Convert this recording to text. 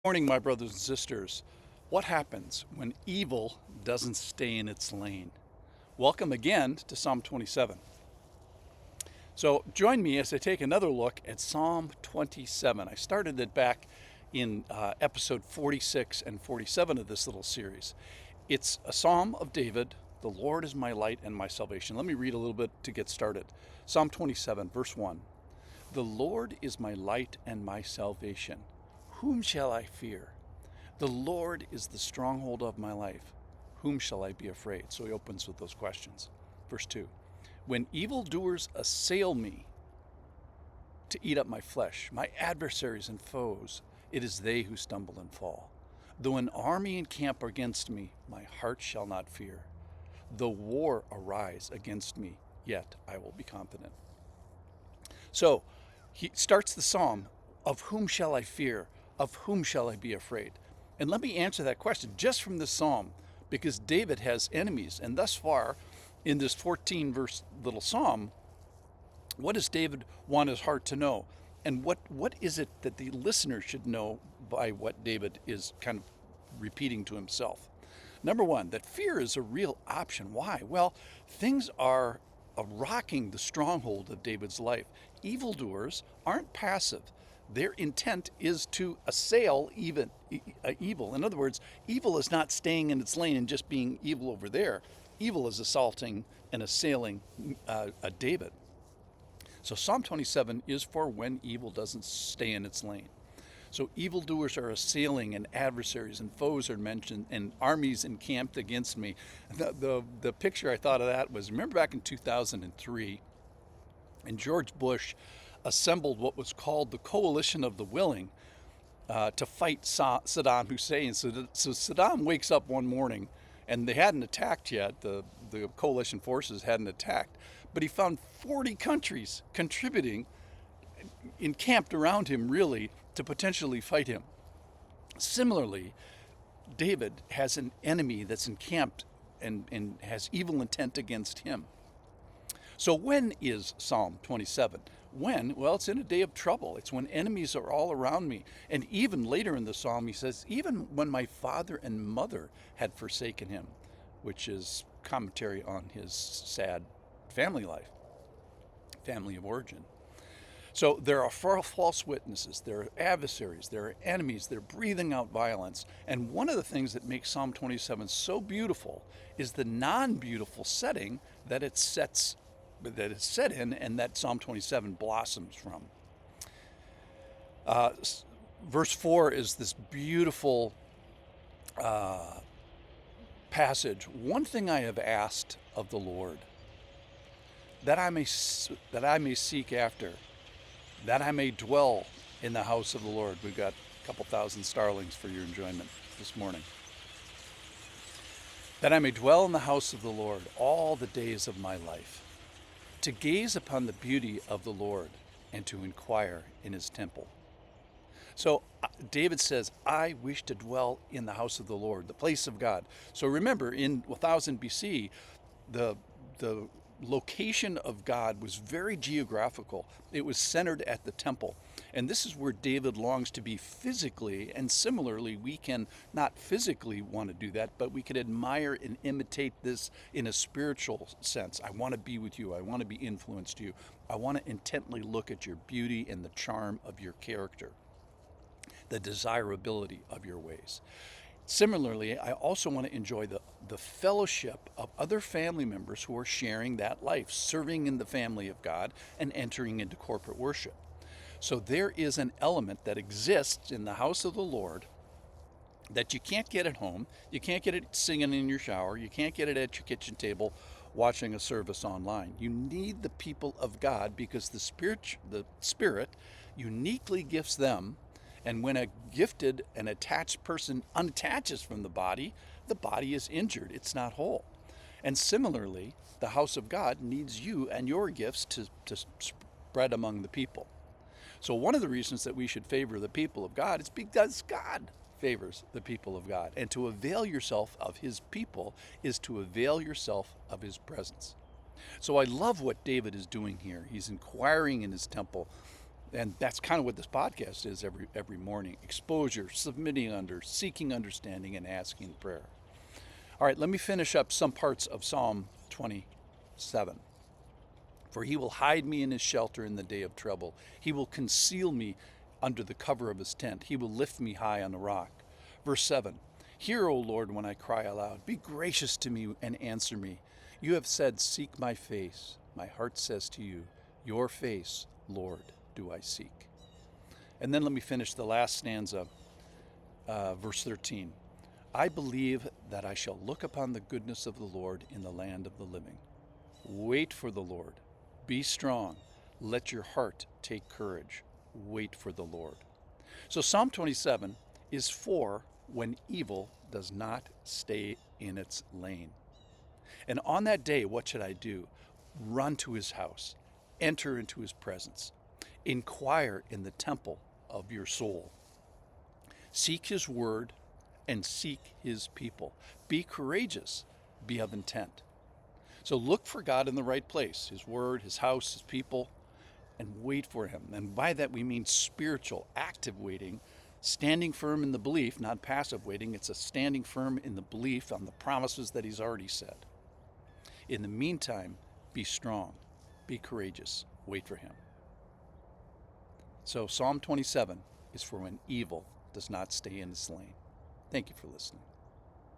Morning, my brothers and sisters. What happens when evil doesn't stay in its lane? Welcome again to Psalm 27. So join me as I take another look at Psalm 27. I started it back in episode 46 and 47 of this little series. It's a psalm of David. The Lord is my light and my salvation. Let me read a little bit to get started. Psalm 27, verse 1. The Lord is my light and my salvation. Whom shall I fear? The Lord is the stronghold of my life. Whom shall I be afraid? So he opens with those questions. Verse 2. When evildoers assail me to eat up my flesh, my adversaries and foes, it is they who stumble and fall. Though an army encamp against me, my heart shall not fear. Though war arise against me, yet I will be confident. So he starts the psalm, of whom shall I fear? Of whom shall I be afraid? And let me answer that question just from this psalm, because David has enemies. And thus far, in this 14 verse little psalm, what does David want his heart to know? And what is it that the listener should know by what David is kind of repeating to himself? Number one, that fear is a real option. Why? Well, things are rocking the stronghold of David's life. Evildoers aren't passive. Their intent is to assail evil. In other words, evil is not staying in its lane and just being evil over there. Evil is assaulting and assailing David. So Psalm 27 is for when evil doesn't stay in its lane. So evildoers are assailing, and adversaries and foes are mentioned, and armies encamped against me. The picture I thought of that was, remember back in 2003, and George Bush assembled what was called the Coalition of the Willing to fight Saddam Hussein. So Saddam wakes up one morning, and they hadn't attacked yet. The coalition forces hadn't attacked, but he found 40 countries contributing, encamped around him, really, to potentially fight him. Similarly, David has an enemy that's encamped and has evil intent against him. So when is Psalm 27? When? Well, it's in a day of trouble. It's when enemies are all around me. And even later in the psalm, he says, even when my father and mother had forsaken him, which is commentary on his sad family life, family of origin. So there are false witnesses, there are adversaries, there are enemies, they're breathing out violence. And one of the things that makes Psalm 27 so beautiful is the non-beautiful setting that it's set in, and that Psalm 27 blossoms from. Verse 4 is this beautiful passage. One thing I have asked of the Lord, that I may seek after, that I may dwell in the house of the Lord. We've got a couple thousand starlings for your enjoyment this morning. That I may dwell in the house of the Lord all the days of my life, to gaze upon the beauty of the Lord and to inquire in his temple. So David says, I wish to dwell in the house of the Lord, the place of God. So remember, in 1000 BC, the location of God was very geographical. It was centered at the temple. And this is where David longs to be physically. And similarly, we can not physically want to do that, but we can admire and imitate this in a spiritual sense. I want to be with you. I want to be influenced to you. I want to intently look at your beauty and the charm of your character, the desirability of your ways. Similarly, I also want to enjoy the fellowship of other family members who are sharing that life, serving in the family of God and entering into corporate worship. So there is an element that exists in the house of the Lord that you can't get at home. You can't get it singing in your shower. You can't get it at your kitchen table watching a service online. You need the people of God, because the Spirit uniquely gifts them. And when a gifted and attached person unattaches from the body is injured. It's not whole. And similarly, the house of God needs you and your gifts to spread among the people. So one of the reasons that we should favor the people of God is because God favors the people of God. And to avail yourself of his people is to avail yourself of his presence. So I love what David is doing here. He's inquiring in his temple. And that's kind of what this podcast is every morning. Exposure, submitting under, seeking understanding, and asking prayer. All right, let me finish up some parts of Psalm 27. For he will hide me in his shelter in the day of trouble. He will conceal me under the cover of his tent. He will lift me high on a rock. Verse 7. Hear, O Lord, when I cry aloud. Be gracious to me and answer me. You have said, seek my face. My heart says to you, your face, Lord, do I seek. And then let me finish the last stanza, verse 13. I believe that I shall look upon the goodness of the Lord in the land of the living. Wait for the Lord. Be strong. Let your heart take courage. Wait for the Lord. So Psalm 27 is for when evil does not stay in its lane. And on that day, what should I do? Run to his house. Enter into his presence. Inquire in the temple of your soul. Seek his word and seek his people. Be courageous. Be of intent. So look for God in the right place, his word, his house, his people, and wait for him. And by that we mean spiritual, active waiting, standing firm in the belief, not passive waiting. It's a standing firm in the belief on the promises that he's already said. In the meantime, be strong, be courageous, wait for him. So Psalm 27 is for when evil does not stay in its lane. Thank you for listening.